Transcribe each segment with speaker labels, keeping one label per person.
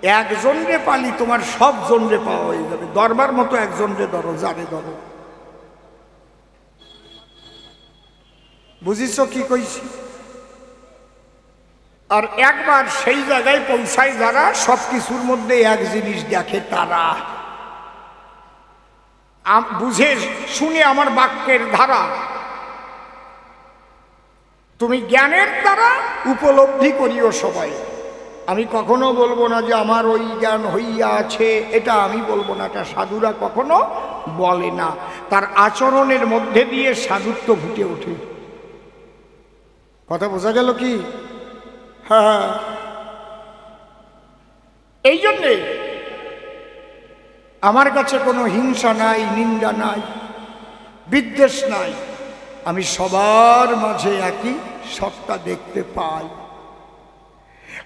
Speaker 1: একজনরে পালি তোমার সব জনরে পাওয়া হয়ে যাবে। দরবার মতো একজনরে ধরো, যারে ধরো। বুঝিস কি কইছি? আর একবার সেই জায়গায় পৌঁছায় যারা সবকিছুর মধ্যে এক জিনিস দেখে, তারা বুঝে শুনে আমার বাক্যের ধারা তুমি জ্ঞানের দ্বারা উপলব্ধি করিও সবাই। আমি কখনো বলবো না যে আমার ওই জ্ঞান হইয়া আছে, এটা আমি বলবো না, এটা সাধুরা কখনো বলে না। তার আচরণের মধ্যে দিয়ে সাধুত্ব ফুটে ওঠে। কথা বোঝা গেল কি? হ্যাঁ, এই জন্যে আমার কাছে কোনো হিংসা নাই, নিন্দা নাই, বিদ্বেষ নাই। আমি সবার মাঝে একই সত্তা দেখতে পাই।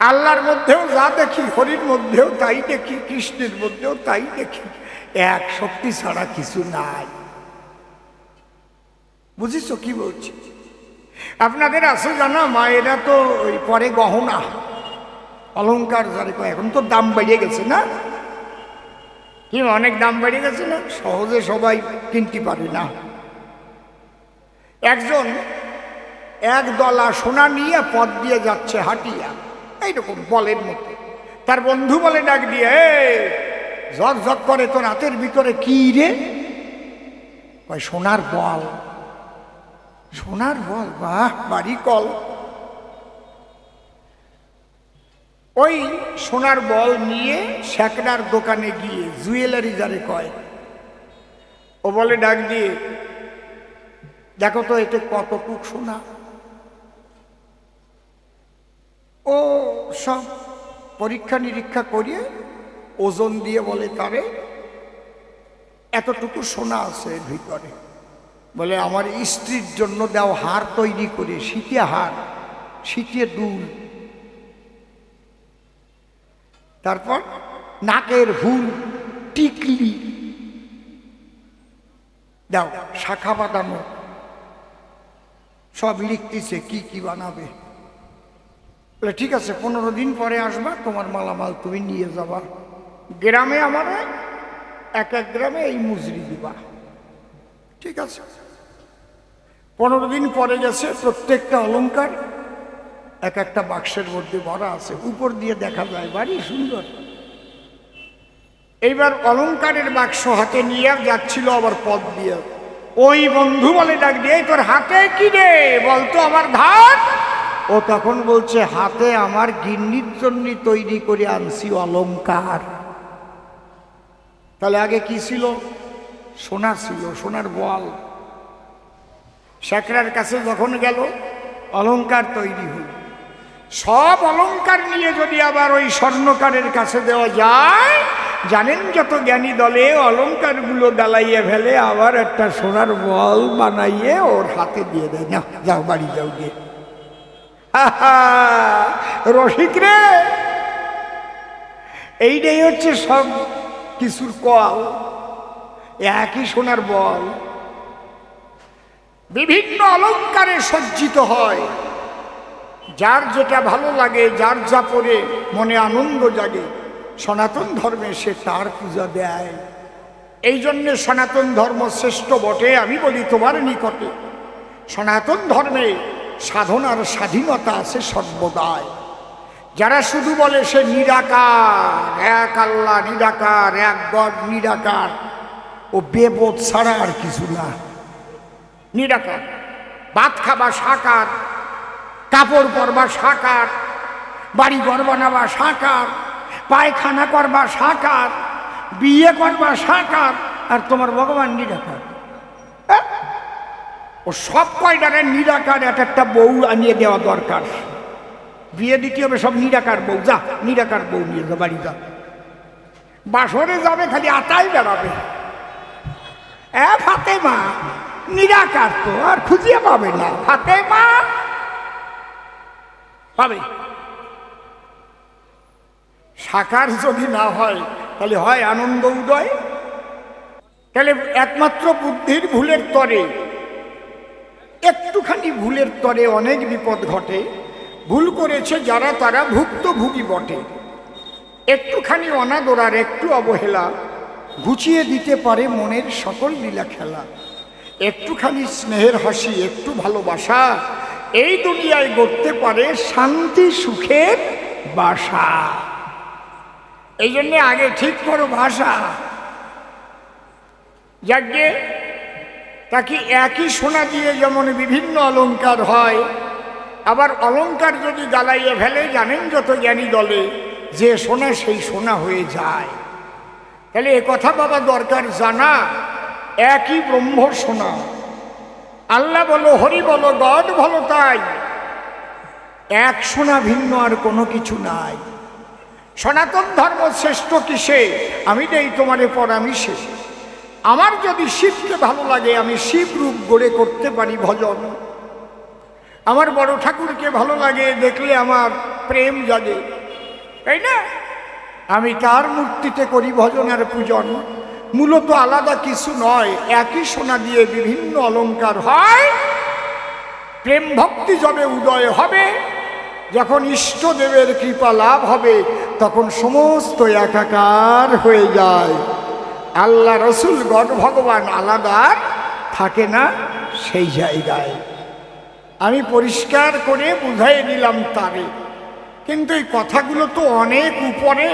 Speaker 1: আল্লাহর মধ্যেও যা দেখি, হরির মধ্যেও তাই দেখি, কৃষ্ণের মধ্যেও তাই দেখি। এক শক্তি ছাড়া কিছু নাই। বুঝিস কি বলছি? আপনাদের আছে জানা, মায়েরা তো ওই পরে গহনা অলংকার যারে কয়, এখন তো দাম বেড়ে গেছে না? কি অনেক দাম বেড়ে গেছে না? সহজে সবাই কিনতে পারে না। একজন এক দলা সোনা নিয়ে পথ দিয়ে যাচ্ছে হাঁটিয়া, এইরকম বলের মতো। তার বন্ধু বলে ডাক দিয়ে, ঝক ঝক করে তোর হাতের ভিতরে কি রে? কয় সোনার বল। সোনার বল? বাহ, বাড়ি কল। ওই সোনার বল নিয়ে শ্যাকরার দোকানে গিয়ে, জুয়েলারি যারে কয়, ও বলে ডাক দিয়ে, দেখো তো এতে কতটুক সোনা। ও সব পরীক্ষা নিরীক্ষা করিয়ে ওজন দিয়ে বলে তারে এতটুকু সোনা আছে এর ভিতরে। বলে আমার স্ত্রীর জন্য দাও হার তৈরি করে, শীতে হার, শীতে দুল, তারপর নাকের হুল, টিকলি দাও, শাখা বাঁধানো, সব লিখতেছে কি কি বানাবে। বলে ঠিক আছে, 15 দিন পরে আসবা, তোমার মালামাল তুমি নিয়ে যাবা। গ্রামে আমার এক এক গ্রামে এই মজুরি দিবা। ঠিক আছে। 15 দিন পরে গেছে, প্রত্যেকটা অলংকার এক একটা বাক্সের মধ্যে ভরা আছে, উপর দিয়ে দেখা যায় বাড়ি সুন্দর। এইবার অলংকারের বাক্স হাতে নিয়ে যাচ্ছিল আবার পথ দিয়ে, ওই বন্ধু বলে ডাক দিয়ে, তোর হাতে কি রে? বলতো আমার ধার। ও তখন বলছে, হাতে আমার গিন্নির জন্য তৈরি করে আনছি অলংকার। তাহলে আগে কি ছিল? সোনা ছিল, সোনার বল। শ্যাকরার কাছে যখন গেল, অলংকার তৈরি হল। সব অলংকার নিয়ে যদি আবার ওই স্বর্ণকারের কাছে দেওয়া যায়, জানেন যত জ্ঞানী দলে অলংকারগুলো ডালাইয়ে ফেলে, আবার একটা সোনার বল বানাইয়ে ওর হাতে দিয়ে দেয়, না যাও বাড়ি যাও গিয়ে। রসিক রে, এইটাই হচ্ছে সব কিছুর কল। একই সোনার বল বিভিন্ন অলংকারে সজ্জিত হয়। যার যেটা ভালো লাগে, যার যা পরে মনে আনন্দ জাগে, সনাতন ধর্মে সে তার পূজা দেয়। এই জন্যে সনাতন ধর্ম শ্রেষ্ঠ বটে। আমি বলি তোমার নিকটে, সনাতন ধর্মে সাধনার স্বাধীনতা আছে সর্বদাই। যারা শুধু বলে সে নিরাকার, এক আল্লাহ নিরাকার, এক গড নিরাকার, ও বেবোধ ছাড়া আর কিছু না। নিরাকার, ভাত খাবা সাকার, কাপড় পরবা সাকার, বাড়ি ঘর বানাবা সাকার, পায়খানা করবা সাকার, বিয়ে করবা সাকার, আর তোমার ভগবান নিরাকার। ও সব কয়টারে নিরাকার এক একটা বউ আনিয়ে দেওয়া দরকার। বিয়ে দিতে হবে সব নিরাকার বউ। যা নিরাকার বউ নিয়ে যা, বাড়ি যা। বাসরে যাবে খালি আতাই বেড়াবে। ফাতেমা নিরাকার তো আর খুঁজিয়ে পাবে না, ফাতেমা পাবে। সাকার যদি না হয়, তাহলে হয় আনন্দ উদয়। তাহলে একমাত্র বুদ্ধির ভুলের তরে, একটুখানি ভুলের তরে অনেক বিপদ ঘটে। ভুল করেছে যারা, তারা ভুক্তভোগী বটে। একটুখানি অনাদরার একটু অবহেলা ঘুচিয়ে দিতে পারে মনের সকল লীলা খেলা। একটুখানি স্নেহের হাসি, একটু ভালোবাসা এই দুনিয়ায় গড়তে পারে শান্তি সুখের বাসা। এই জন্যে আগে ঠিক করো ভাষা। যাকে তাকে একই সোনা দিয়ে যেমন বিভিন্ন অলংকার হয়, আবার অলংকার যদি জ্বালাইয়ে ফেলে জানেন যত জ্ঞানী দলে যে সোনা সেই সোনা হয়ে যায়। তাহলে এ কথা বাবা দরকার জানা, একই ব্রহ্ম সোনা। আল্লাহ বলো, হরি বলো, গড বলো, তাই এক সোনা, ভিন্ন আর কোনো কিছু নাই। সনাতন ধর্ম শ্রেষ্ঠ কিসে? আমি দেই তোমারে পরামিষে। আমার যদি শিবকে ভালো লাগে আমি শিব রূপ গড়ে করতে পারি ভজন। আমার বড় ঠাকুরকে ভালো লাগে দেখলে আমার প্রেম জাগে, তাই না? আমি তার মূর্তিতে করি ভজন আর পূজন। মূলত আলাদা কিছু নয়, একই সোনা দিয়ে বিভিন্ন অলংকার হয়। প্রেম ভক্তি যবে উদয় হবে, যখন ইষ্টদেবের কৃপা লাভ হবে, তখন সমস্ত একাকার হয়ে যায়। আল্লাহ রসুল গণ ভগবান আলাদা থাকে না সেই জায়গায়। আমি পরিষ্কার করে বুঝাই দিলাম তারে, কিন্তু এই কথাগুলো তো অনেক উপরে,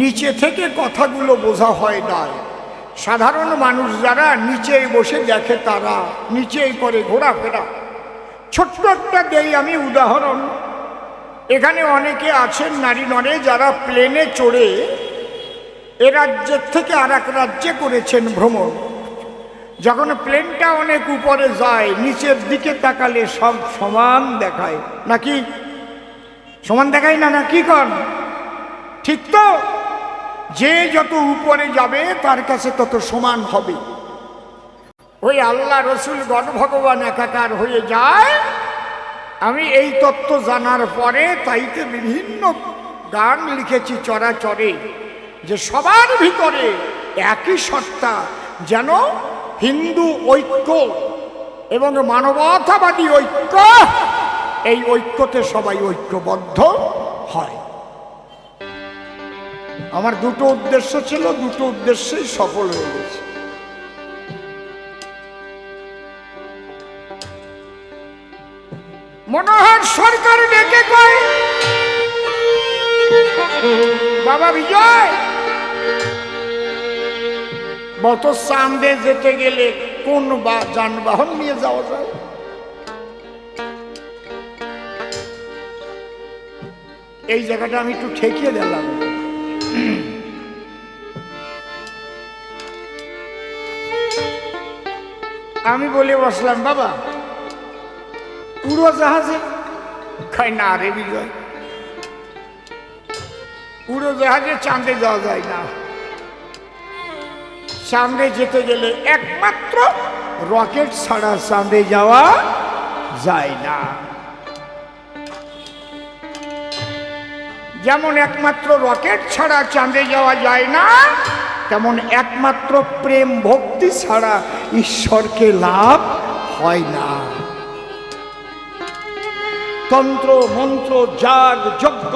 Speaker 1: নিচে থেকে কথাগুলো বোঝা হয় না। সাধারণ মানুষ যারা নিচে বসে দেখে তারা নিচেই করে ঘোরাফেরা। ছোট্ট একটা দেই আমি উদাহরণ। এখানে অনেকে আছেন নারী নরে যারা প্লেনে চড়ে এ রাজ্যের থেকে আর এক রাজ্যে করেছেন ভ্রমণ। যখন প্লেনটা অনেক উপরে যায়, নিচের দিকে তাকালে সব সমান দেখায়, নাকি সমান দেখায় না? না কি কন? ঠিক তো? যে যত উপরে যাবে তার কাছে তত সমান হবে। ওই আল্লাহ রসুল গণ ভগবান একাকার হয়ে যায়। আমি এই তত্ত্ব জানার পরে তাইতে বিভিন্ন গান লিখেছি চরাচরে, যে সবার ভিতরে একই সত্তা, যেন হিন্দু ঐক্য এবং মানবতাবাদী ঐক্য, এই ঐক্যতে সবাই ঐক্যবদ্ধ হয়। আমার দুটো উদ্দেশ্য ছিল, দুটো উদ্দেশ্যেই সফল হয়ে গেছে। মনোহর সরকার ডেকে কয়, বাবা বিজয়, বত চাঁদে যেতে গেলে কোন যানবাহন নিয়ে যাওয়া যায়? এই জায়গাটা আমি একটু ঠেকিয়ে দিলাম। আমি বলে বসলাম, বাবা উড়োজাহাজে? খাই না রে বিজয়, উড়োজাহাজে চাঁদে যাওয়া যায় না। চাঁদে যেতে গেলে একমাত্র রকেট ছাড়া চাঁদে যাওয়া যায় না। যেমন একমাত্র রকেট ছাড়া চাঁদে যাওয়া যায় না, তেমন একমাত্র প্রেম ভক্তি ছাড়া ঈশ্বরকে লাভ হয় না। তন্ত্র মন্ত্র যাগ যজ্ঞ,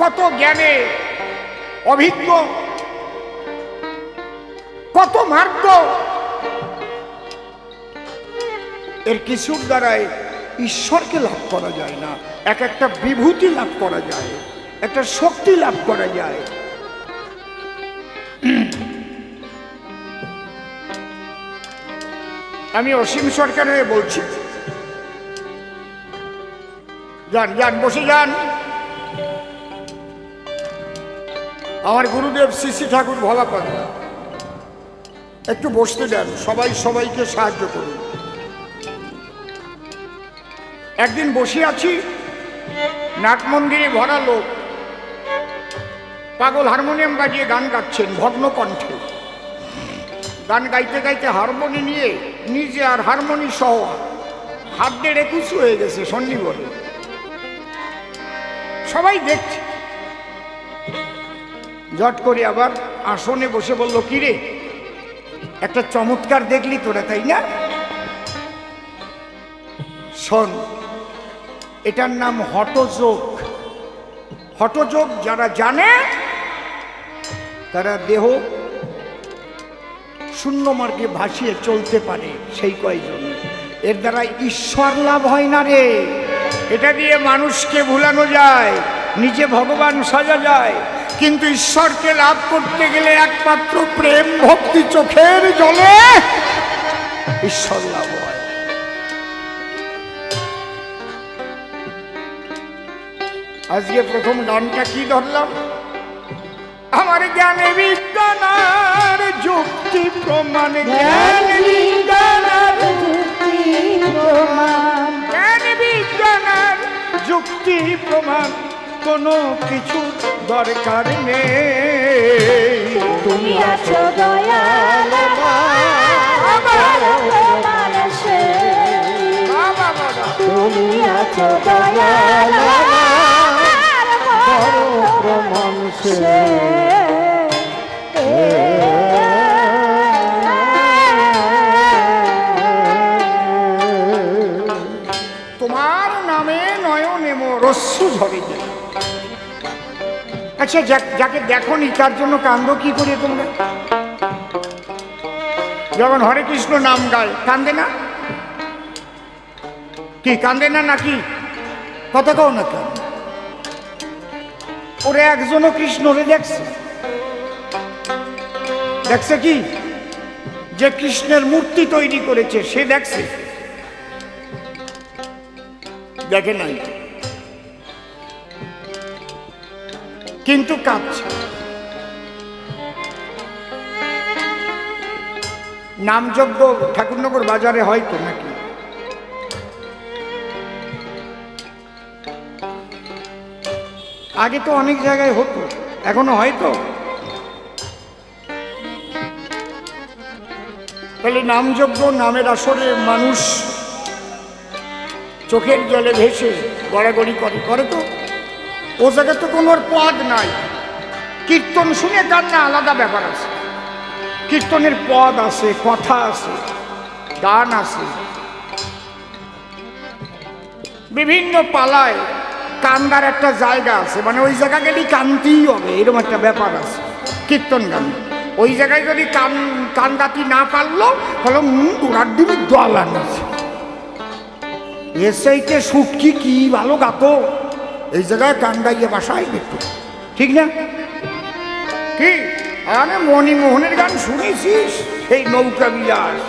Speaker 1: কত জ্ঞানে অভিজ্ঞ, কত মার্গ, এর কিছুর দ্বারাই ঈশ্বরকে লাভ করা যায় না। এক একটা বিভূতি লাভ করা যায়, একটা শক্তি লাভ করা যায়। আমি অসীম সরকার হয়ে বলছি, যান যান বসে যান। আমার গুরুদেব শ্রী শ্রী ঠাকুর ভোলাপদ, একটু বসতে দেন, সবাই সবাইকে সাহায্য করুন। একদিন বসে আছি, নাট মন্দিরে ভরা লোক, পাগল হারমোনিয়াম বাজিয়ে গান গাচ্ছেন ভগ্ন কণ্ঠে। গান গাইতে গাইতে হারমোনি নিয়ে নিজে আর হারমোনি সহ হাত দেড়ে কুচু হয়ে গেছে সন্নিবরে। সবাই দেখছে। জট করে আবার আসনে বসে বলল, কিরে একটা চমৎকার দেখলি তোরা, তাই না? শোন, এটার নাম হঠযোগ। হঠযোগ যারা জানে তারা দেহ শূন্য মার্গে ভাসিয়ে চলতে পারে, সেই কয়জন। এর দ্বারা ঈশ্বর লাভ হয় না রে। এটা দিয়ে মানুষকে ভুলানো যায়, নিজে ভগবান সাজা যায়, কিন্তু ঈশ্বরকে লাভ করতে গেলে একমাত্র প্রেম ভক্তি চোখের জলে ঈশ্বর লাভ হয়। আজকে প্রথম গানটা কি ধরলাম? আমার জ্ঞানে বিজ্ঞানের যুক্তি প্রমাণ, জ্ঞান বিজ্ঞানের যুক্তি প্রমাণ, জ্ঞান বিজ্ঞানের যুক্তি প্রমাণ, কোনো কিছু দরকার নেই।
Speaker 2: তুমি আছো দয়াল আমার প্রমাণ সে, তুমি আছো দয়াল আমার প্রমাণ সে।
Speaker 1: তোমার নামে নয়নে মোর অশ্রু ঝরে যায়। আচ্ছা, যাকে দেখনি তার জন্য কান্দো কি করে তোমরা? যখন হরে কৃষ্ণ নাম গায় কান্দে না? কি কান্দে না নাকি? কথা কও না কেন? ওরে একজনও কৃষ্ণরে দেখছে? দেখছে কি? যে কৃষ্ণের মূর্তি তৈরি করেছে সে দেখছে? দেখে নাই, কিন্তু কাঁদছে। নামযজ্ঞ ঠাকুরনগর বাজারে হয়তো নাকি? আগে তো অনেক জায়গায় হতো, এখনো হয়তো। তাহলে নামযজ্ঞ, নামের আসরে মানুষ চোখের জলে ভেসে গড়াগড়ি করে তো। ও জায়গায় তো কোনো পদ নাই। কীর্তন শুনে কান্না আলাদা ব্যাপার আছে, কীর্তনের পদ আছে, কথা আছে, গান আছে। বিভিন্ন পালায় কান্দার একটা জায়গা আছে, মানে ওই জায়গা গেলেই কানতেই হবে, এরকম একটা ব্যাপার আছে কীর্তন গান। ওই জায়গায় যদি কান্দাতি না পারলো তাহলে গোড়ার দিকে দল আনছে। এসেইতে সুটকি কি ভালো গাতো, এই জায়গায় গান গাইয়ে বাসায় দেখতো, ঠিক না? কি আরে মণিমোহনের গান শুনেছিস? সেই নৌকা বিলাস,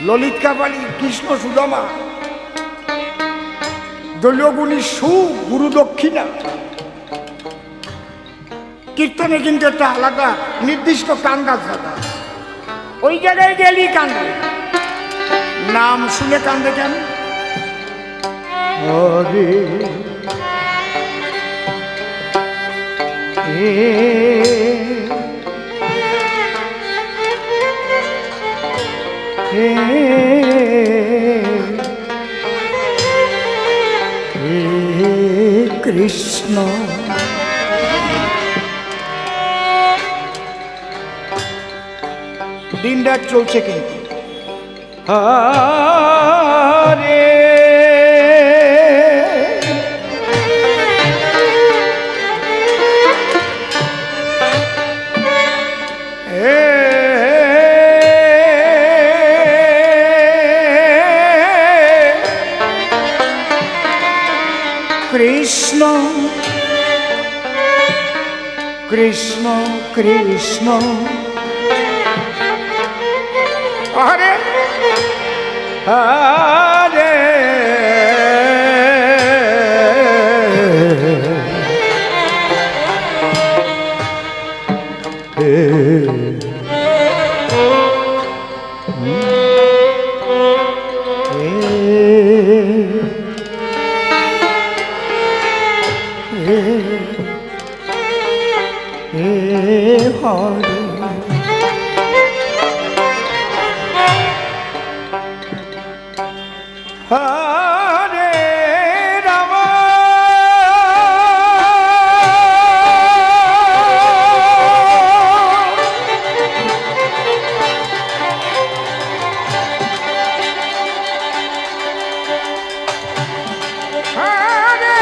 Speaker 1: ললিত কাপালি, কৃষ্ণ সুদামা, দলীয়গুণী সু, গুরু দক্ষিণা। কীর্তনে কিন্তু একটা আলাদা নির্দিষ্ট কান্দার জায়গা, ওই জায়গায় গেলি কান্দে। নাম শুনে কান্দে কেন? হরে কৃষ্ণ দিন রাত চলছে কিন্তু। হরে কৃষ্ণ কৃষ্ণ কৃষ্ণ হরে হরে হরে রাম হরে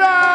Speaker 1: রাম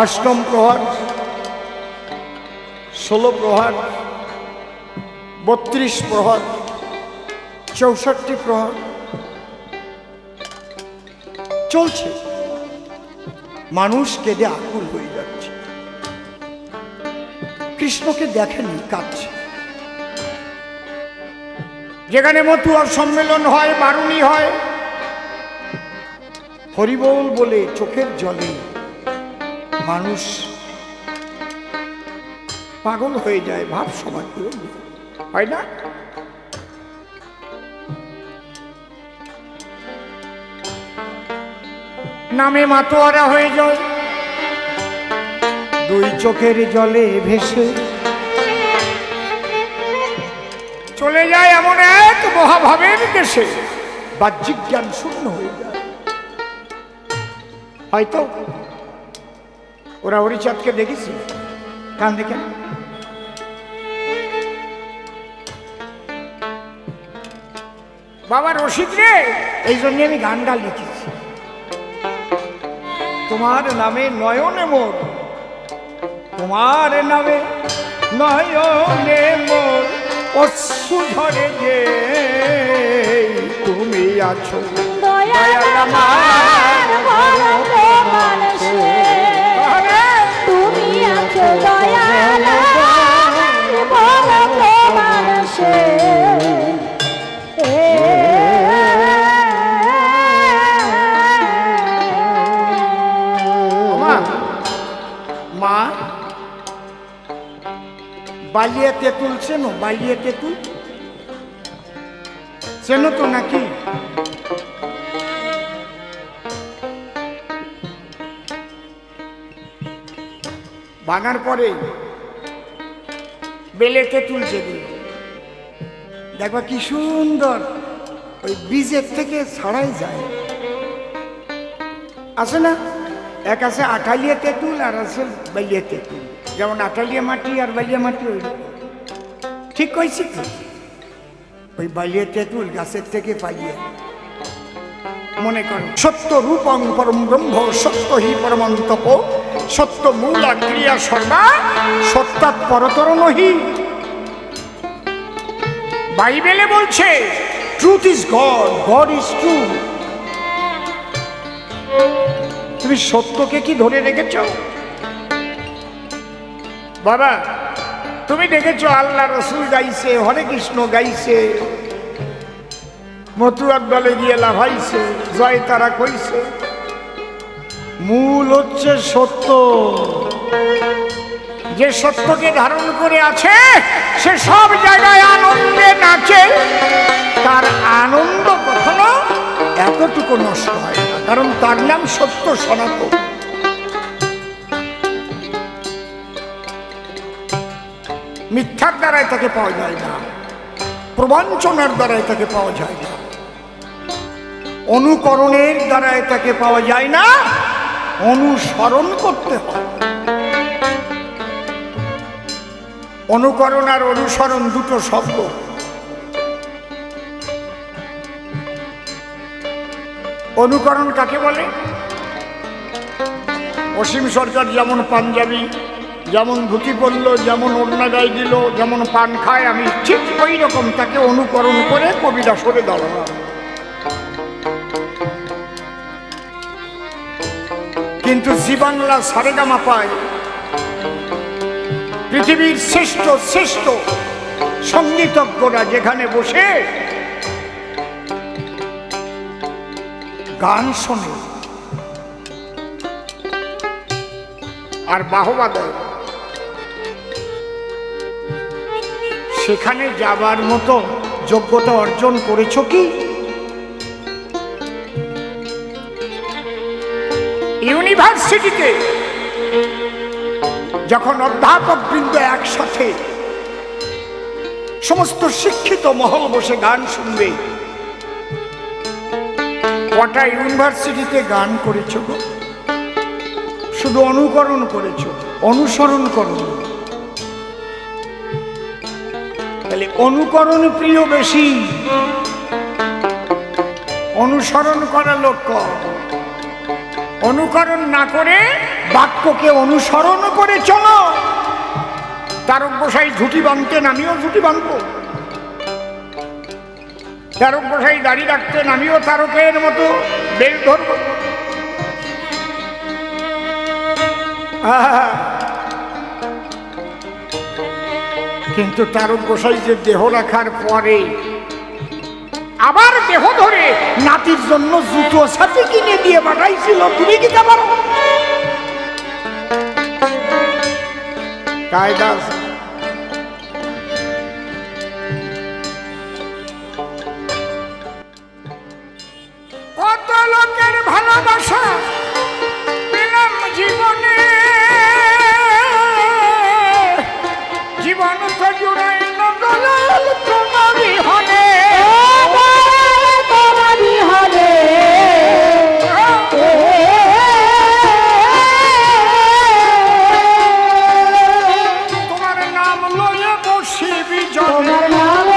Speaker 1: অষ্টম প্রহর, 16 প্রহর, 32 প্রহর, 64 প্রহর চলছে। মানুষ কেঁদে আকুল হয়ে যাচ্ছে, কৃষ্ণকে দেখেনি, কাঁদছে। যেখানে মতুয়ার সম্মেলন হয়, বারুণী হয়, হরিবোল বলে চোখের জলে মানুষ পাগল হয়ে যায়, ভাব সমাজ হয় না? নামে মাতোয়ারা হয়ে যায়, দুই চোখের জলে ভেসে চলে যায় এমন এক মহাভাবের দেশে, বাহ্যিক জ্ঞান শূন্য হয়ে যায়। হয়তো ওরা হরিচাঁদকে দেখেছি, কান দেখেন, বাবা রশিদ রে, এই জন্য আমি গানটা লিখেছি। তোমার নামে নয়নে মোর, তোমার নামে নয়নে মোর অশ্রু ঝরে যে তুমি আছো
Speaker 2: দয়াল আমার ভরত মানুষে, তুমি আছো দয়াল আমার ভরত মানুষে।
Speaker 1: মা, বালিয়া তেঁতুল চেনো? বালিয়া তেঁতুল চেনো তো নাকি? ভাঙার পরে বেলে তেঁতুল যেগুলো দেখবা কি সুন্দর ওই বীজের থেকে ছাড়াই যায়, আছে না? এক আছে আঠালিয়া তেঁতুল আর আছে বালিয়া তেঁতুল। যেমন আঠালিয়া মাটি আর বালিয়া মাটি, ওই ঠিক কইছি তো? ওই বালিয়া তেঁতুল গাছের থেকে পাইয়ে মনে করো সত্য রূপং পরম ব্রহ্ম সত্য হি পরমন্তপ সত্য মূলা ক্রিয়া সর্বা সত্যাৎ পরতর নহি। বাইবেলে বলছে truth is god, god is true. তুমি সত্যকে কি ধরে রেখেছ? বাবা তুমি দেখেছো আল্লাহ রসুল গাইছে, হরে কৃষ্ণ গাইছে, মতুয়ার দলে গিয়ে লাভাইছে, জয় তারা কইছে। মূল হচ্ছে সত্য। যে সত্যকে ধারণ করে আছে সে সব জায়গায় আনন্দে নাচে, তার আনন্দ কখনো এতটুকু নষ্ট হয় না, কারণ তার নাম সত্য সনাতন। মিথ্যার দ্বারাই তাকে পাওয়া যায় না, প্রবঞ্চনার দ্বারাই তাকে পাওয়া যায় না, অনুকরণের দ্বারাই তাকে পাওয়া যায় না, অনুসরণ করতে হয়। অনুকরণ আর অনুসরণ দুটো শব্দ। অনুকরণ কাকে বলে? অসীম সরকার যেমন পাঞ্জাবি, যেমন ধুতি পরল, যেমন ওড়না গায়ে দিল, যেমন পান খায়, আমি ঠিক ওই রকম তাকে অনুকরণ করে কবিতা সরে দাঁড়ালাম। কিন্তু জি বাংলা সারেগামা পায় পৃথিবীর শ্রেষ্ঠ শ্রেষ্ঠ সঙ্গীতজ্ঞরা যেখানে বসে গান শোনে আর বাহবা দেয়, সেখানে যাবার মতো যোগ্যতা অর্জন করেছ কি? ইউনিভার্সিটিতে যখন অধ্যাপকবৃন্দ একসাথে সমস্ত শিক্ষিত মহল বসে গান শুনবে, কটা ইউনিভার্সিটিতে গান করেছ গো? শুধু অনুকরণ করেছ, অনুসরণ করো। তাহলে অনুকরণ প্রিয় বেশি, অনুসরণ করা লোক কম। অনুকরণ না করে বাক্যকে অনুসরণ করে চলো। তারক গোসাই ঝুঁটি বাঁধতেন, আমিও ঝুঁটি বাঁধবো। তারক গোসাই দাড়ি রাখতেন, আমিও তারকের মতো বেল ধরব। কিন্তু তারক গোসাই যে দেহ রাখার পরে আবার দেহ ধরে নাতির জন্য জুতো সাথে কিনে দিয়ে পাঠাইছিল, তুমি কি পারো? কায়দা কত লোকের ভালোবাসা পেলাম জীবনে, জীবন তো জুড়াই নগলাল তোমারই হনে,
Speaker 2: তোমারই হলে
Speaker 1: তোমার নাম লয়ে বসি বিজয়,
Speaker 2: তোমার নাম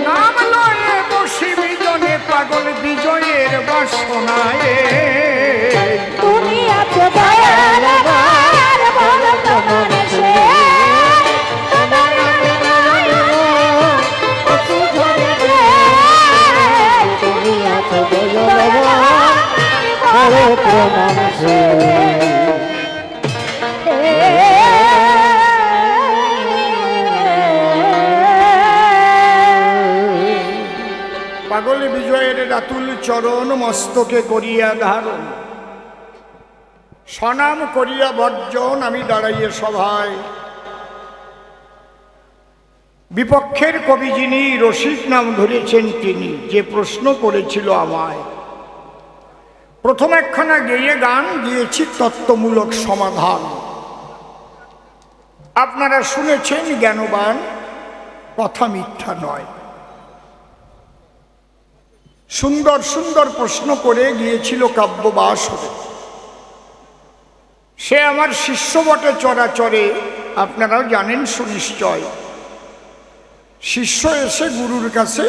Speaker 1: নাম লয়ে বসি বিজনে, পাগল বিজয়ের বাসনায়।
Speaker 2: তুমি আছো দয়াল আমার, বলো তোমার সে তোমার তুমি আছো দয়াল আমার, বলো তোমার সে
Speaker 1: পাগল বিজয়ের রাতুল চরণ মস্তকে করিয়া ধারণ, সনাম করিয়া বর্জন আমি দাঁড়াইয়ে সভায়। বিপক্ষের কবি যিনি রসিক নাম ধরেছেন তিনি, যে প্রশ্ন করেছিল আমায়, প্রথম একখানা গেয়ে গান দিয়েছি তত্ত্বমূলক সমাধান। আপনারা শুনেছেন জ্ঞানবান, কথা মিথ্যা নয়। সুন্দর সুন্দর প্রশ্ন করে গিয়েছিল কাব্যবাসরে। সে আমার শিষ্য বটে চরাচরে, আপনারাও জানেন সুনিশ্চয়। শিষ্য এসে গুরুর কাছে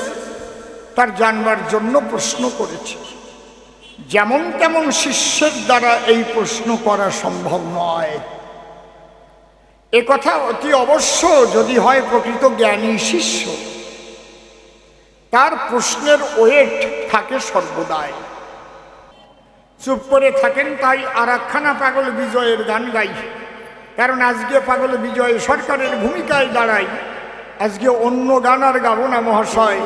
Speaker 1: তার জানবার জন্য প্রশ্ন করেছে, যেমন তেমন শিষ্যের দ্বারা এই প্রশ্ন করা সম্ভব নয়। এ কথা অতি অবশ্য যদি হয় প্রকৃত জ্ঞানী শিষ্য, তার প্রশ্নের ওয়েট থাকে সর্বদাই। চুপ করে থাকেন, তাই আর একখানা পাগল বিজয়ের গান গাই। কারণ আজকে পাগল বিজয় সরকারের ভূমিকায় দাঁড়াই, আজকে অন্য গান আর গাবো না মহাশয়।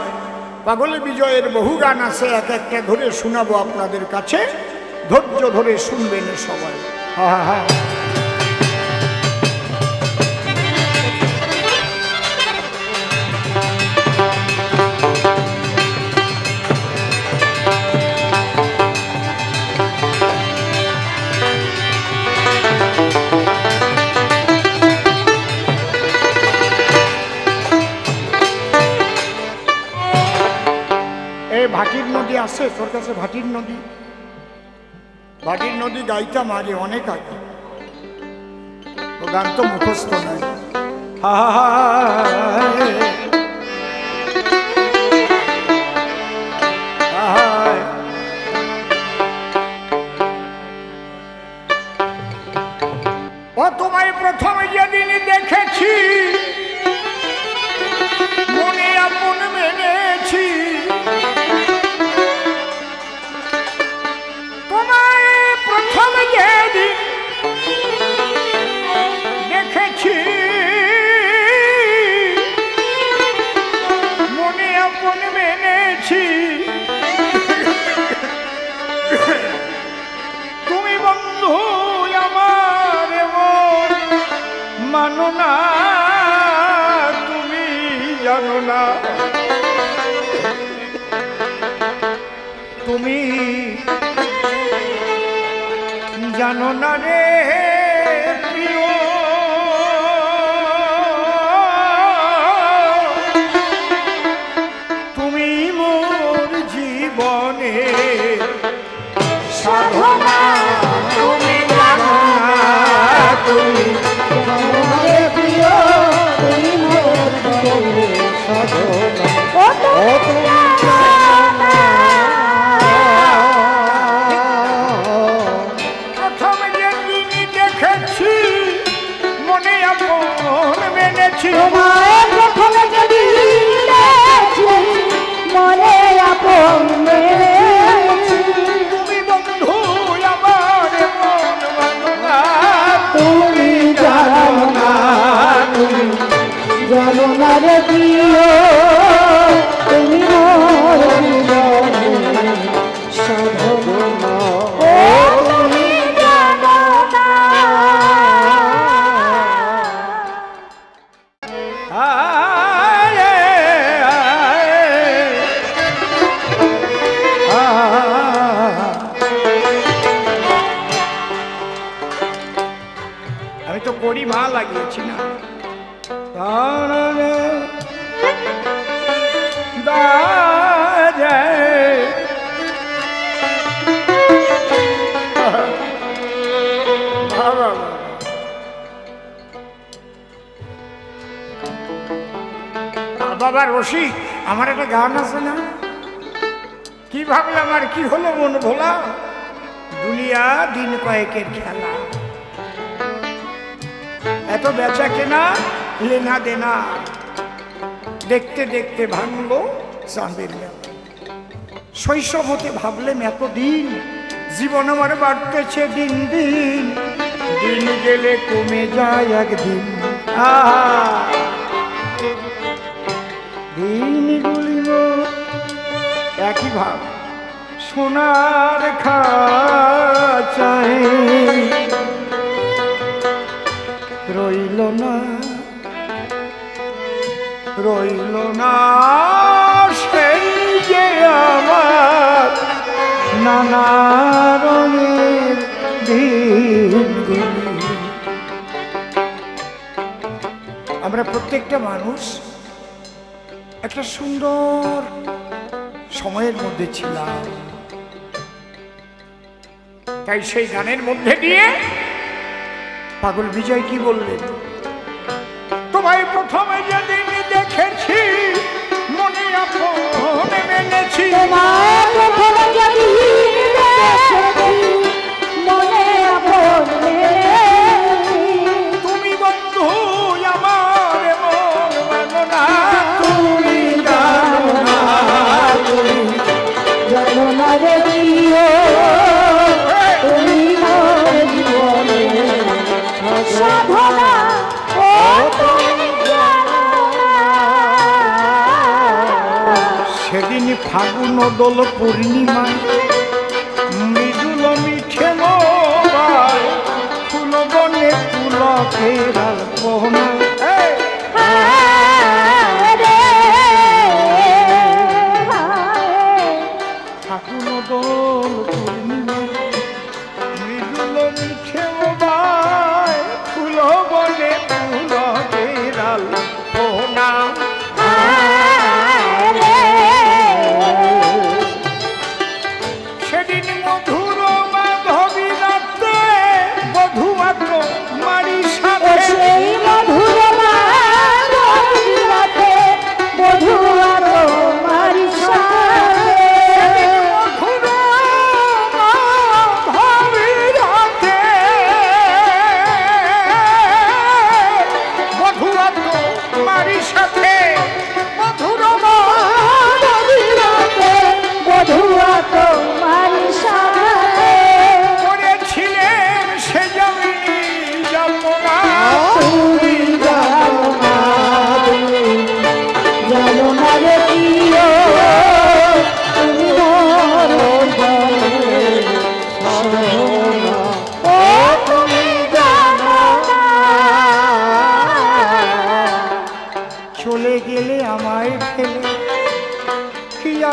Speaker 1: পাগল বিজয়ের বহু গান আছে, এক একটা ধরে শোনাবো আপনাদের কাছে, ধৈর্য ধরে শুনবেন সবাই। হ্যাঁ হ্যাঁ, ভাটির নদী আছে তোর কাছে? ভাটির নদী, ভাটির নদী গাইতাম আগে অনেক আগে, ও গান তো মুখস্থ নাই। ও তোমায় প্রথম যেদিন দেখেছি, মনে আপন মেনেছি, তোমায় প্রথম যেদিন জানো না, তুমি জানো না, তুমি জানো না রে প্রিয়, তুমি মোর জীবনে সাধনা, তুমি জানো না, তুমি
Speaker 2: তোমারে প্রিয় তুমি মোর জীবনে সাধনা। ও তুমি জানো না।
Speaker 1: প্রথম যেদিন দেখেছি মনে আপন মেনেছি,
Speaker 2: তোমায় প্রথমে যদি দেখেছি মনে আপন মেনেছি,
Speaker 1: তুমি বন্ধু আমার মন মানো না,
Speaker 2: তুমি জানো না, তুমি জানো না রে প্রিয় তুমি মোর জীবনে সাধনা। ও তুমি জানো না।
Speaker 1: আয়, আমি তো করি মা লাগিয়েছি না, বাবা রসিক, আমার একটা গান আছে না, কি ভাবলাম আর কি হলো মন ভোলা, দুনিয়া দিন কয়েকের খেলা, এত বেচা কেনা লেনা দেনা, দেখতে দেখতে ভাঙলো চাঁদের মেলা। শৈশব হতে ভাবলেন এতদিন, জীবন আমার বাড়তেছে দিন দিন, দিন গেলে কমে যায় একদিন, দিনগুলিব একই ভাব সোনার খাঁচায় রইল না, রইল না সেই যে আমার নানা রঙের দিনগুলি। আমরা প্রত্যেকটা মানুষ একটা সুন্দর সময়ের মধ্যে ছিলাম, তাই সেই গানের মধ্যে দিয়ে পাগল বিজয় কি বললেন, তোমায় প্রথমে যেদিন দেখেছি মনে আপন মেনেছি,
Speaker 2: তোমায় প্রথমে যদি দেখেছি মনে আপন মেনেছি,
Speaker 1: তুমি বন্ধু আমার মন মানো না, তুমি জানো না, তুমি
Speaker 2: জানো না রে প্রিয় তুমি মোর জীবনে সাধনা। ও তুমি জানো না।
Speaker 1: সেদিন ফাগুন দোল পূর্ণিমায় মৃদুল মিঠে মোবাই ফুল বনে পুলকের আলপনা, ফাগুন দোল পূর্ণিমায় মৃদুল মিঠে মোবাই ফুল বনে পুলকের আলপনা,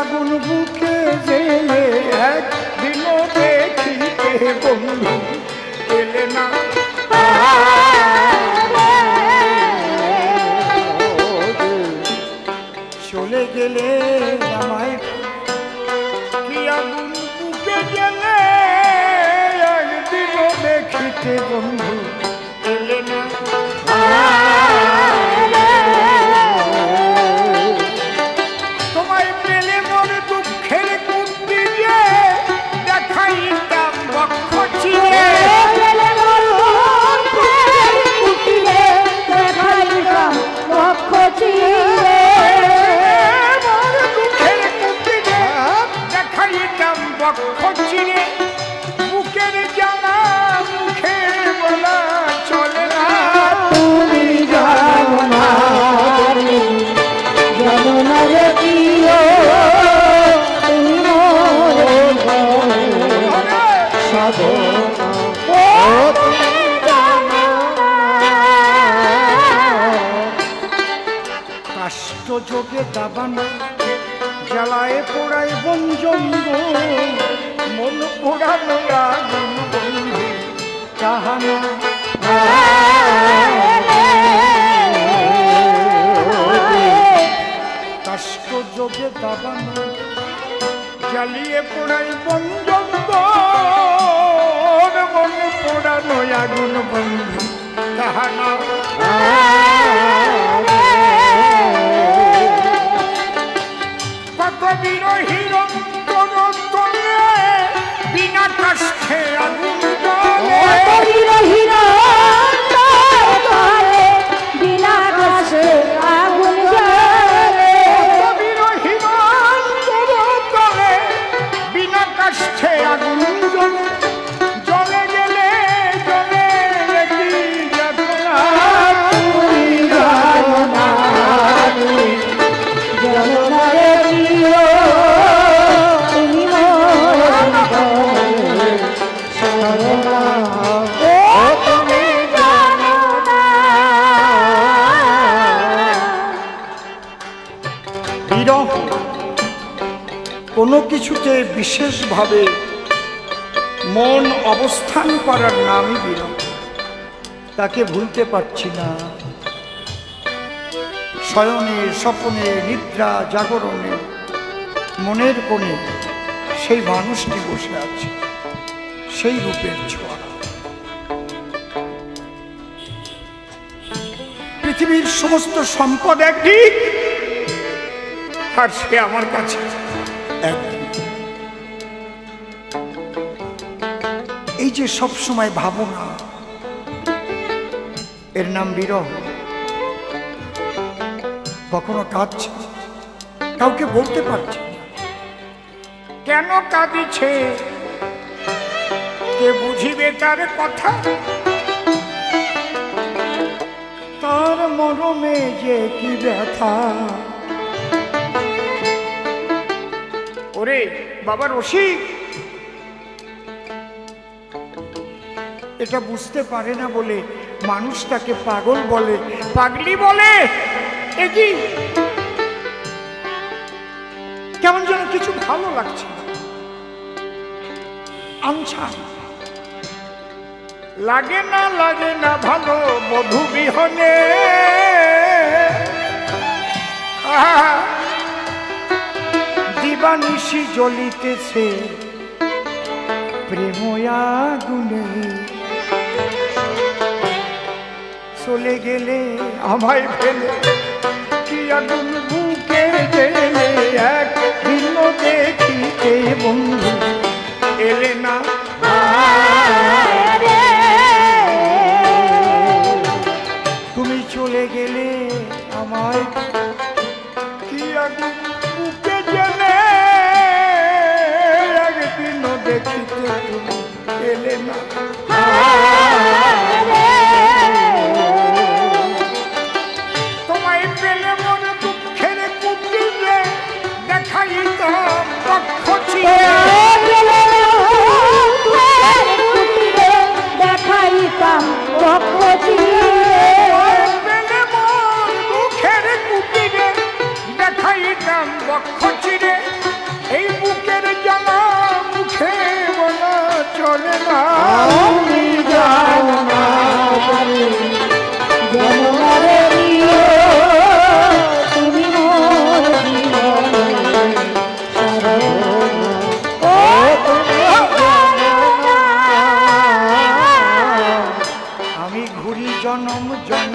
Speaker 1: আগুন বুকে জেলে একদিন দেখিতে বন্ধু এলে না। চলে গেলে আমায় কি আগুন বুকে গেলে একদিন দেখিতে বন্ধু এলে না। তোমায় পেলে মোর দুঃখের কুন্তি যে দেখাইতাম বক্ষ চিরে। দেখাইতাম বক্ষ চিরে বুকের জানা মুখে বলা চলে না।
Speaker 2: তুমি জানো না জানো না রে প্রিয় তুমি মোরে সাধনা ও তুমি জানো না।
Speaker 1: কাষ্ট যোগে দাবানা জ্বালায় পোড়ায় বন জঙ্গল মন পোড়ানো আগুন বন্ধু কাহানা। কাষ্ট যোগে দাবানা জ্বালিয়ে পোড়ায় বন জঙ্গল মন পোড়ানো আগুন বন্ধু কাহানা। কত বিরোহীর অন্তর তলে বিনা কাষ্ঠে আগুন জ্বলে।
Speaker 2: বিনা কাছে আগুন জ্বলে।
Speaker 1: কত বিরোহীর অন্তর তলে বিনা কাষ্ঠে আগুন জ্বলে। জ্বলে গেলে জ্বলে কি যাতনা।
Speaker 2: তুমি জানো না তুমি জানো না রে প্রিয় তুমি মোরে সাধনা ও তুমি জানো না।
Speaker 1: বিরহ কোনো কিছুতে বিশেষভাবে মন অবস্থান করার নামই বিরহ। তাকে ভুলতে পারছি না। শয়নে স্বপনে নিদ্রা জাগরণে মনের কোণে সেই মানুষটি বসে আছে, সেই রূপের ছোঁয়া। পৃথিবীর সমস্ত সম্পদ একদিক আর সে আমার কাছে একদিক। এই যে সব সময় ভাবনা, এর নাম বিরহ। কখনো কাঁদছে, কাউকে বলতে পারছে না কেন কাঁদিছে, কে বুঝিবে তার কথা। তার মরমে যে কি ব্যথা। ওরে বাবা রসিক, এটা বুঝতে পারে না বলে মানুষ তাকে পাগল বলে, পাগলি বলে। এ কি কেমন যেন কিছু ভালো লাগছে না। আচ্ছা লাগে না ভালো মধু বিহনে। দিবানিশি জ্বলিতেছে প্রেম আগুনে। চলে গেলে আমায় ফেলে কি আগুন বুকে গেলে একদিন দেখিতে বন্ধু এলে না। তুমি চলে গেলে আমায় কি আগুন বুকে গেলে একদিন দেখিতে তুমি এলে না। তোমায় পেলে মনে দুঃখের কুটিরে দেখাইতাম বক্ষ চিরে।
Speaker 2: দেখাইতাম বক্ষ চিরে।
Speaker 1: পেলে মোর দুঃখের কুটিরে দেখাইতাম বক্ষ চিরে।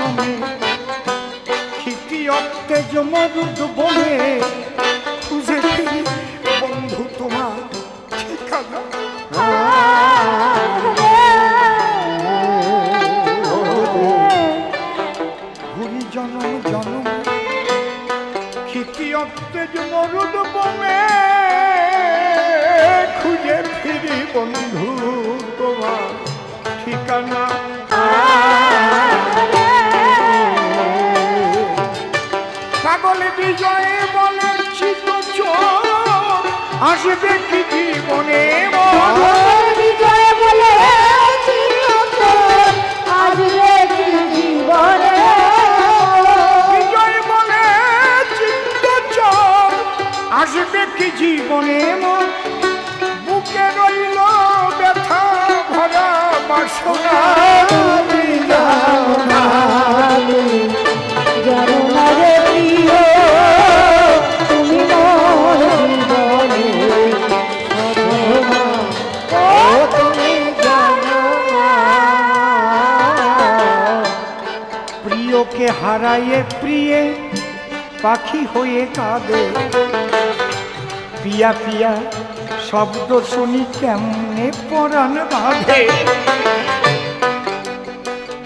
Speaker 1: জনমে ক্ষিতি অত্তেজ মরুদ বনে খুঁজে ফিরি বন্ধু তোমার ঠিকানা। ঘুরি জনম জনম ক্ষিতি অত্তেজ মরুদ বনে খুঁজে ফিরি বন্ধু তোমার ঠিকানা। পাগল বিজয়ে বলে চিত চোর আসবে কি জীবনে
Speaker 2: বিজয় বলে আসবে কি জীবনে
Speaker 1: বিজয় বলে চিত্ত চোর আসবে কি জীবনে বুকে রইল ব্যথা ভরা বাসনা
Speaker 2: জানো না রে প্রিয় তুমি মোর জীবনে সদমা ও তুমি জানো না।
Speaker 1: প্রিয়কে হারায়ে প্রিয়ে পাখি হয়ে কাঁদে পিয়া পিয়া শব্দ শুনি কেমনে পরাণ বাঁধে।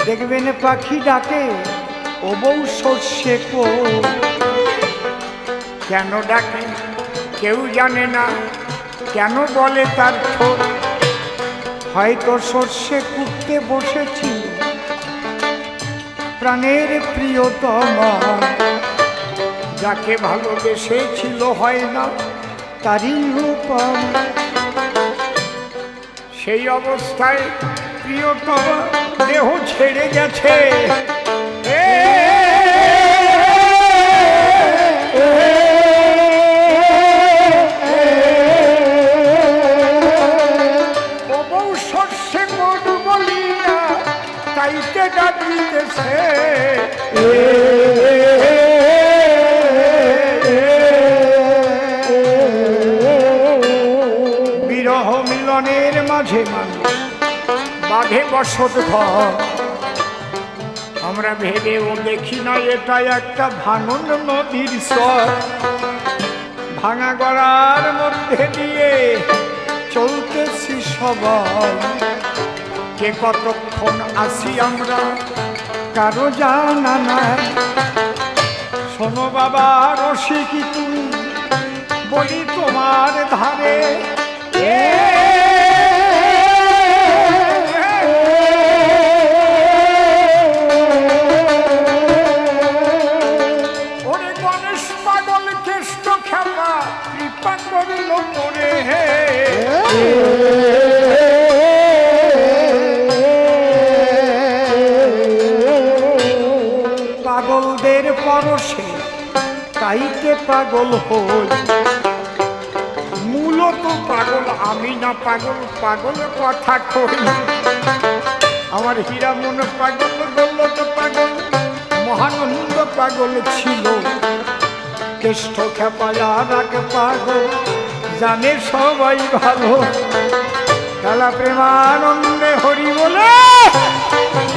Speaker 1: দেখবেন পাখি ডাকে ও বউ সর্ষে কো কেন ডাকে কেউ জানে না কেন বলে তার ঠোঁট হয়তো সর্ষে কুটতে বসেছিল প্রাণের প্রিয়তমা যাকে ভালোবেসেছিল হয় না তারই রূপম সেই অবস্থায় প্রিয়তমা দেহ ছেড়ে গেছে ও বউ সর্ষে কোট বলিয়া তাইতে ডাকিতেছে বিরহ মিলনের মাঝে মানুষ বাঁধে বসত ঘর আমরা ভেবেও দেখি না এটা একটা ভাঙন নদীর স্বর ভাঙা গড়ার মধ্যে দিয়ে চলতেছি সবাই কে কতক্ষণ আসি আমরা কারো জানা নাই। শোনো বাবা রসিকি তুমি বলি তোমার ধারে ওরে গণেশ পাগল কেষ্ট খেপা কৃপা করিল মরে পাগলদের পরশে তাইতে পাগল হই মূলত পাগল আমি না পাগল পাগল কথা কই আমার হীরা মন পাগল গোল্লত পাগল মহানন্দ পাগল ছিল কেষ্ট খেপায়া রাখ পাগল জানে সবাই ভালো কালা প্রেমানন্দে হরি বলে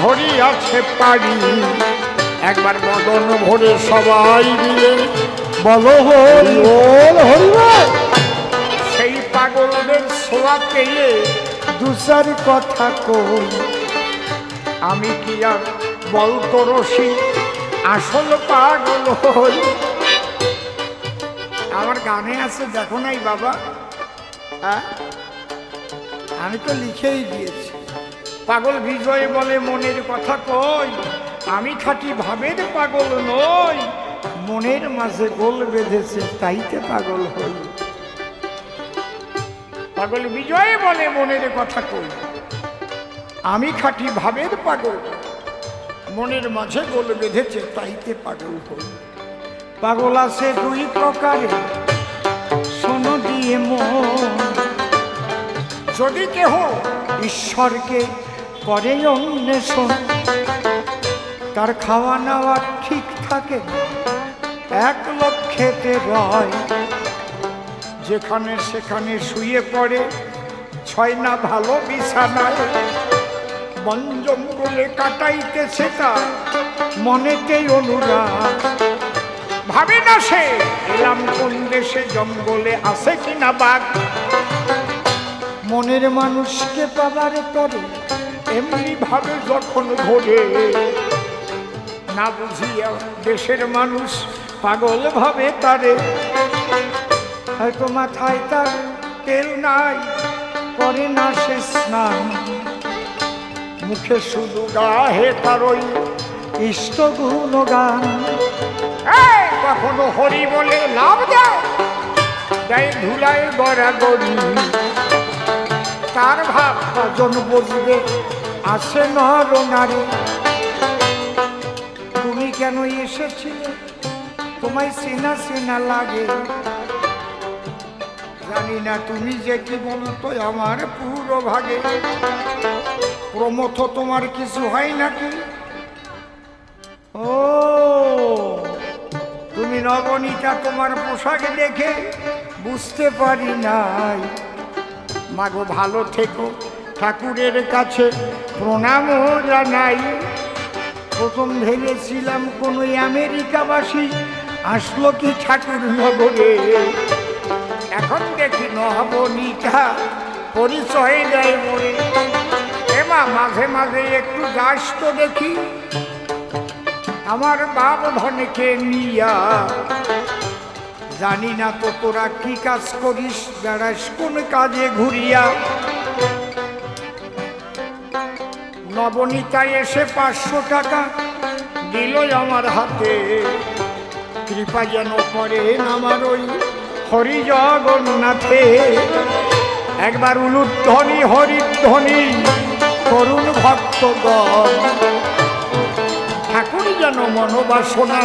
Speaker 1: হরি আছে পারি একবার বদন ভরে সবাই মিলে বলো হরি বল হরি বল। সেই পাগলদের ছোঁয়া পেয়ে দুসার কথা কই আমি কি আর বলতো রসি আসল পাগল হই। আমার গানে আছে দেখো নাই বাবা হ্যাঁ আমি তো লিখেই দিয়েছি পাগল বিজয় বলে মনের কথা কই আমি খাঁটি ভাবের পাগল নই মনের মাঝে গোল বেঁধেছে তাইতে পাগল হই। পাগল বিজয় বলে মনের কথা কই আমি খাঁটি ভাবের পাগল মনের মাঝে গোল বেঁধেছে তাইতে পাগল হই। পাগল আছে দুই প্রকারে শোনো দিয়ে মন যদি কেহ ঈশ্বরকে করে অন্বেষণ তার খাওয়া নাওয়া ঠিক থাকে এক লক্ষেতে রয় যেখানে সেখানে শুয়ে পড়ে ছয় না ভালো বিছানায় বন জঙ্গলে কাটাইতেছে তার মনেতেই অনুরাগ, ভাবে না সে এলাম কোন দেশে, জঙ্গলে আছে কিনা বাঘ। মনের মানুষকে পাবার তরে এমনি ভাবে যখন ঘোরে, না বুঝিয়া দেশের মানুষ পাগল ভাবে তারে। হয়তো মাথায় তার তেল নাই, করে না সে স্নান, মুখে শুধু গাহে তার ওই ইষ্ট গুণগান। কখনো হরি বলে লাভ দেয়, দেয় ধুলায় গড়াগড়ি, তার ভাব কজন বুঝবে আছে নর নারী। তুমি কেন এসেছিলে, তোমায় চেনা চেনা লাগে, জানি না তুমি যে কি বলতো আমার পুরো ভাগে। প্রমথ তোমার কিছু হয় নাকি? ও তুমি নবনীতা, তোমার পোশাক দেখে বুঝতে পারি নাই। মাগো ভালো থেকো, ঠাকুরের কাছে প্রণামও জানাই। প্রথম ভেবেছিলাম কোনো আমেরিকাবাসী আসলো কি ঠাকুর নগরে, এখন দেখি নবনীতা পরিচয় দেয় মরে। এমা মাঝে মাঝে একটু যাস তো দেখি আমার বাপ ধনকে নিয়া। জানি না তো তোরা কি কাজ করিস, বেড়াস কোন কাজে ঘুরিয়া। নবনীতা এসে 500 টাকা দিল আমার হাতে, কৃপা যেন করেন আমার ওই হরি জগন্নাথে। একবার উলুধ্বনি হরিধ্বনি করুণ ভক্তগণ, ঠাকুর যেন মনোবাসনা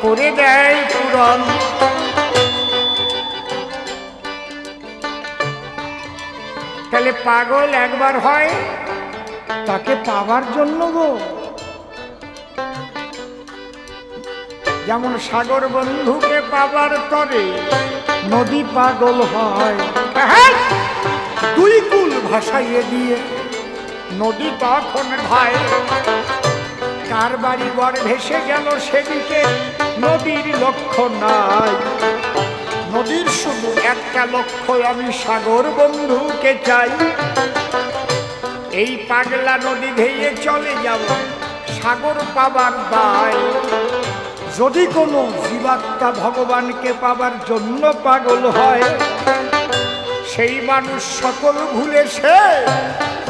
Speaker 1: করে দেয় পূরণ। তাহলে পাগল একবার হয়, তাকে পাবার জন্য গো। যেমন সাগর বন্ধুকে পাবার তরে নদী পাগল হয়, দুই কুল ভাসাইয়ে দিয়ে নদী তখন ধায়। কার বাড়ি ঘর ভেসে গেল সেদিকে নদীর লক্ষ্য নাই। নদীর শুধু একটা লক্ষ্য, আমি সাগর বন্ধুকে চাই। এই পাগলা নদী ধেয়ে চলে যাব সাগর পাবার দায়। যদি কোনো জীবাত্মা ভগবানকে পাবার জন্য পাগল হয়, সেই মানুষ সকল ভুলে সে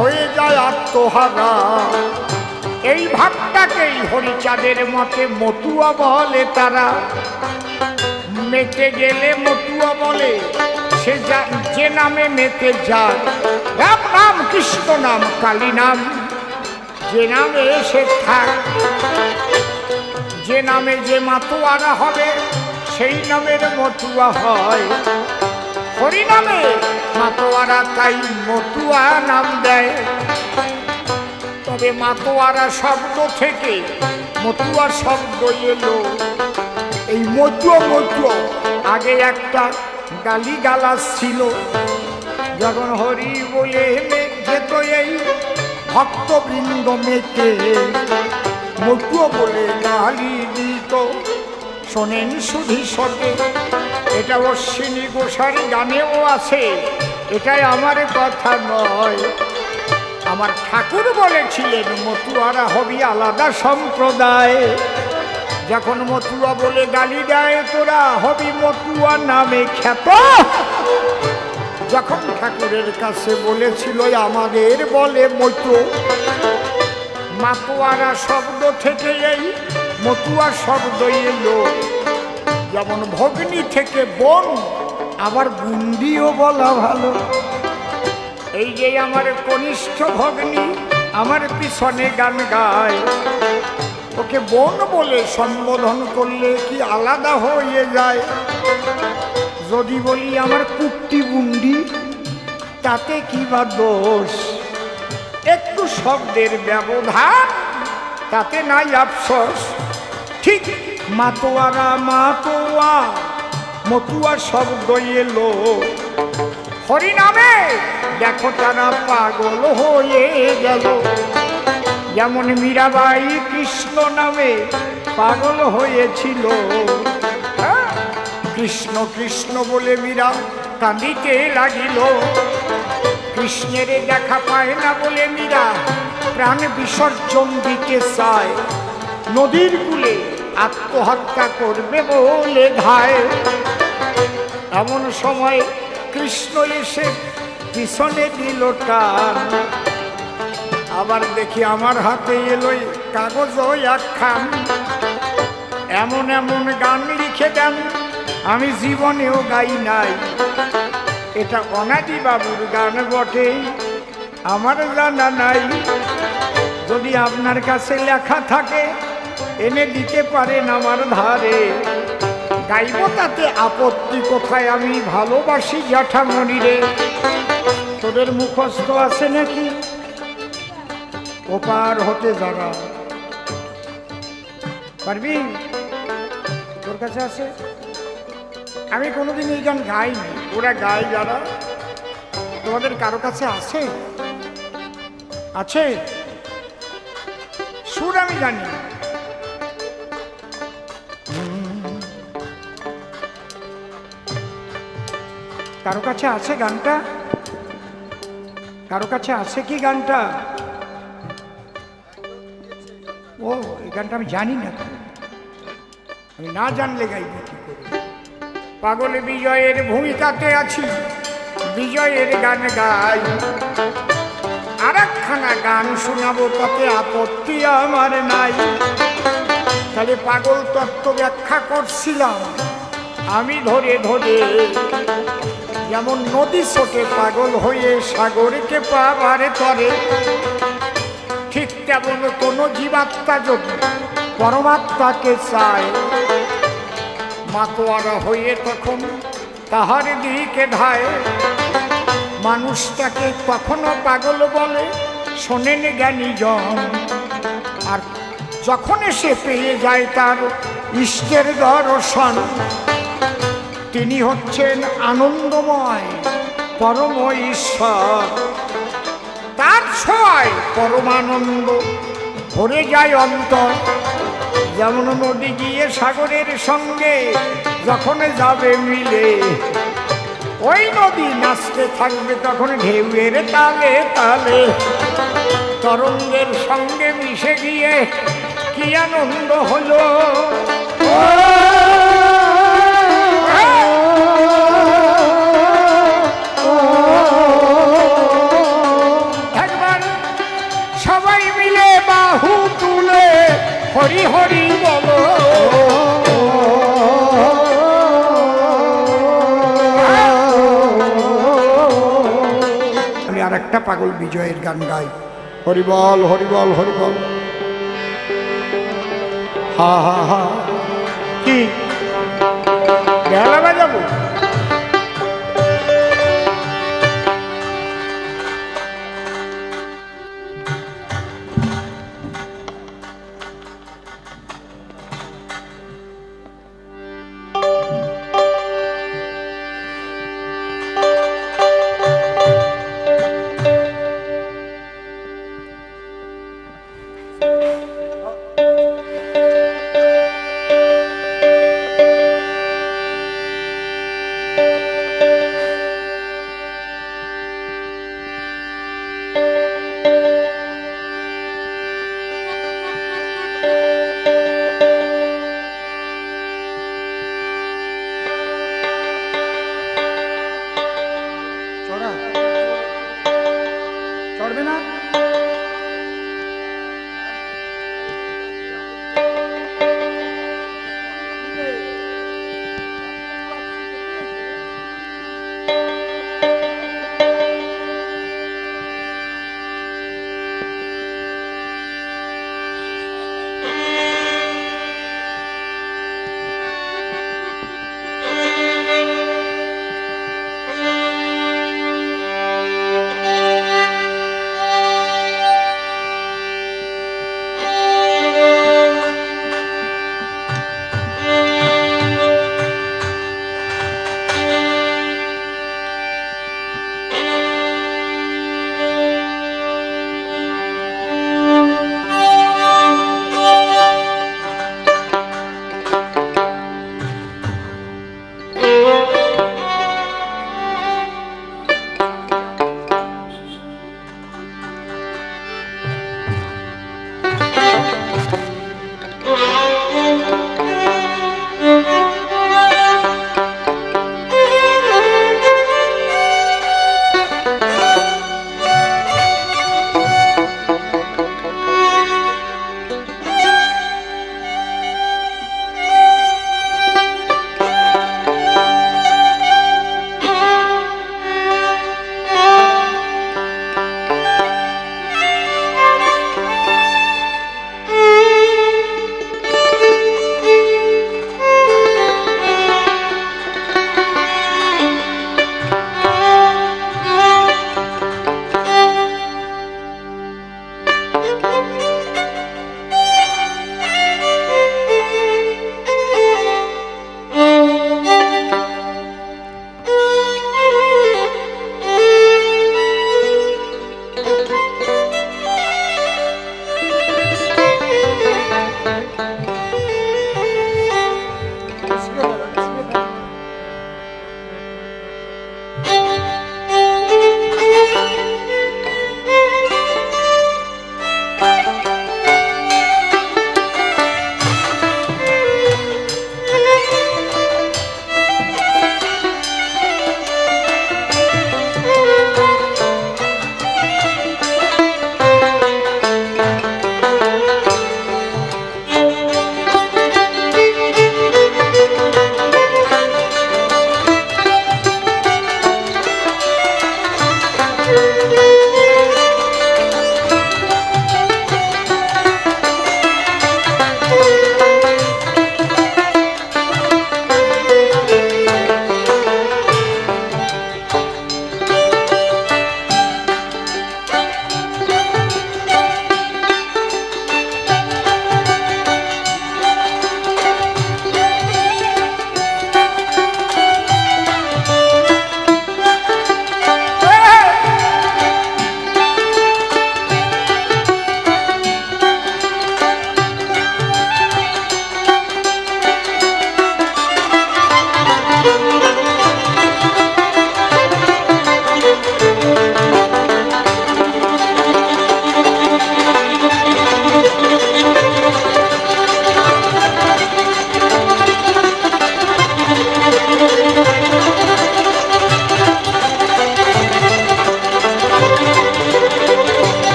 Speaker 1: হয়ে যায় আত্মহারা। এই ভাবটাকেই হরিচাঁদের মতে মতুয়া বলে তারা। মেতে গেলে মতুয়া বলে সে যে নামে মেতে যায়। রাম নাম, কৃষ্ণ নাম, কালী নাম, যে নামে সে থাক। যে নামে যে মাতোয়ারা হবে সেই নামের মতুয়া হয়। হরি নামে মাতোয়ারা তাই মতুয়া নাম দেয়। তবে মাতোয়ারা শব্দ থেকে মতুয়া শব্দ এলো। এই মতুয়া মতুয়া আগে একটা গালিগালাজ ছিল। যখন হরি বলে যেত এই ভক্তবৃন্দ মেতে, মতুয়া বলে গালি দিত, শোনেন সুধী সতে। এটা অশ্বিনী গোসার গানেও আছে, এটাই আমার কথা নয়। আমার ঠাকুর বলেছিলেন মতুয়ারা হবি আলাদা সম্প্রদায়। যখন মতুয়া বলে গালি দেয় তোরা হবি মতুয়া নামে খ্যাত। যখন ঠাকুরের কাছে বলেছিল আমাদের বলে মতু, মাতোয়ারা শব্দ থেকে এই মতুয়া শব্দ এলো। যেমন ভগ্নী থেকে বোন, আবার গুন্ডিও বলা ভালো। এই যে আমার কনিষ্ঠ ভগ্নী আমার পিছনে গান গায়, ওকে বোন বলে সম্বোধন করলে কি আলাদা হয়ে যায়? যদি বলি আমার কুট্টি বুন্ডি, তাতে কি বা দোষ? একটু শব্দের ব্যবধান, তাতে নাই আফসোস। ঠিক মাতোয়ারা মাতোয়া মতুয়া শব্দ এলো। হরিনামে দেখো তারা পাগল হয়ে গেল। যেমন মীরাবাই কৃষ্ণ নামে পাগল হয়েছিল। হ্যাঁ, কৃষ্ণ কৃষ্ণ বলে মীরা কাঁদিতে লাগিল। কৃষ্ণের দেখা পায় না বলে মীরা প্রাণ বিসর্জন দিতে চায়। নদীর কূলে আত্মহত্যা করবে বলে ধায়। এমন সময় কৃষ্ণ এসে পিছনে দিল টান। আবার দেখি আমার হাতে এলো কাগজ একখান। এমন এমন গান লিখে দেন আমি জীবনেও গাই নাই। এটা অনাদি বাবুর গান বটে, আমার জানা নাই। যদি আপনার কাছে লেখা থাকে এনে দিতে পারেন আমার ধারে। গাইব তাতে আপত্তি কোথায়, আমি ভালোবাসি জ্যাঠামণিরে। তোদের মুখস্থ আছে নাকি? ওপার হতে যারা পারবি? তোর কাছে আছে? আমি কোনোদিন এই গান গাইনি, ওরা গাই যারা। তোমাদের কারো কাছে আছে? আছে? সুর আমি জানি। কারো কাছে আছে গানটা? কারো কাছে আছে কি গানটা? ও, এই গানটা আমি জানি না। আমি না জানলে গাইব কি করে? পাগল বিজয়ের ভূমিকাতে আছি, বিজয়ের গান গাই। আর একখানা গান শোনাবো, তাতে আপত্তি আমার নাই। তাহলে পাগল তত্ত্ব ব্যাখ্যা করছিলাম আমি ধরে ধরে। যেমন নদী ছোটে পাগল হয়ে সাগরকে পাবার তরে, ঠিক তেমন কোনো জীবাত্মা যদি পরমাত্মাকে চায়, মাতোয়ারা হয়ে তখন তাহার দিকে ধায়। মানুষটাকে কখনো পাগল বলে শোনেন জ্ঞানীজন। আর যখন সে পেয়ে যায় তার ইষ্টের দর্শন, তিনি হচ্ছেন আনন্দময় পরম ঈশ্বর। তার ছোঁয়ায় পরমানন্দ ভরে যায় অন্তর। যেমন নদী গিয়ে সাগরের সঙ্গে যখন যাবে মিলে, ওই নদী নাচতে থাকবে তখন ঢেউয়ের তালে তালে। তরঙ্গের সঙ্গে মিশে গিয়ে কি আনন্দ হলো। একবার সবাই মিলে বাহু তুলে হরি হরি বলো। আমি আর একটা পাগল বিজয়ের গান গাই। হরিবল হরিবল হরিবল। হা হা হা। কি